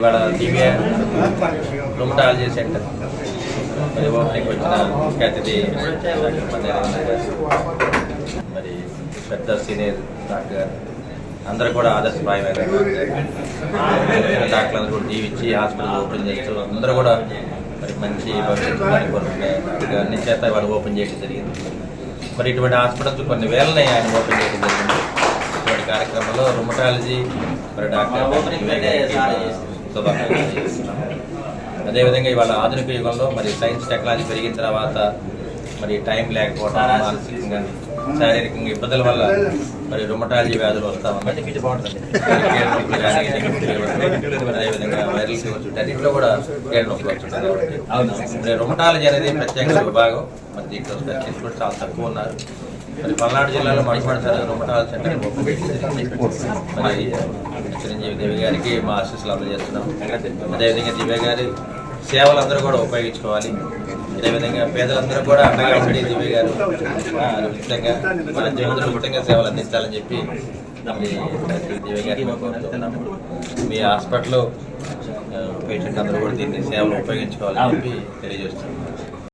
ఇవాళ దివ్య rheumatology centre మరి opening వచ్చిన ముఖ్య అతిథి మరి పెద్ద సీనియర్ డాక్టర్ గారు అందరూ కూడా ఆదర్శప్రాయమైన డాక్టర్లందరూ కూడా జీవించి హాస్పిటల్ ఓపెన్ చేస్తూ అందరూ కూడా మరి మంచి భవిష్యత్తు అన్ని చేత వాళ్ళు ఓపెన్ చేయడం జరిగింది. మరి ఇటువంటి హాస్పిటల్స్ కొన్ని వేలని ఆయన ఓపెన్ చేయడం జరిగింది. ఇటువంటి కార్యక్రమంలో రుమటాలజీ మరి డాక్టర్ అదేవిధంగా ఇవాళ ఆధునిక యుగంలో మరి సైన్స్ టెక్నాలజీ పెరిగిన తర్వాత మరి టైం లేకపోవడం, మానసికంగా శారీరకంగా ఇబ్బందుల వల్ల మరి రుమటాలజీ వ్యాధులు వస్తా ఉన్నాయి. అదేవిధంగా వైరల్ ఫీవర్స్ అన్నింటిలో కూడా కీళ్ళ నొప్పులు వస్తుంటాయి. రుమటాలజీ అనేది ప్రత్యేక విభాగం. మరి దీంట్లో స్పెషలిస్ట్ కూడా చాలా తక్కువ ఉన్నారు. మరి పల్నాడు జిల్లాలో మణిపడతారు రుమటాలజీ సెంటర్ మరి చిరంజీవి దేవి గారికి మా ఆశీస్సులు అందజేస్తున్నాం. అదేవిధంగా దివ్య గారి సేవలందరూ కూడా ఉపయోగించుకోవాలి. అదేవిధంగా పేదలందరూ కూడా అండగా ఉండి దివ్య గారు ఉచితంగా మన జీవితంలో ఉచితంగా సేవలు అందించాలని చెప్పి దివ్య గారికి కోరుతున్నాము. మీ హాస్పిటల్లో పేషెంట్ అందరూ కూడా దీన్ని సేవలు ఉపయోగించుకోవాలని చెప్పి తెలియజేస్తున్నాం.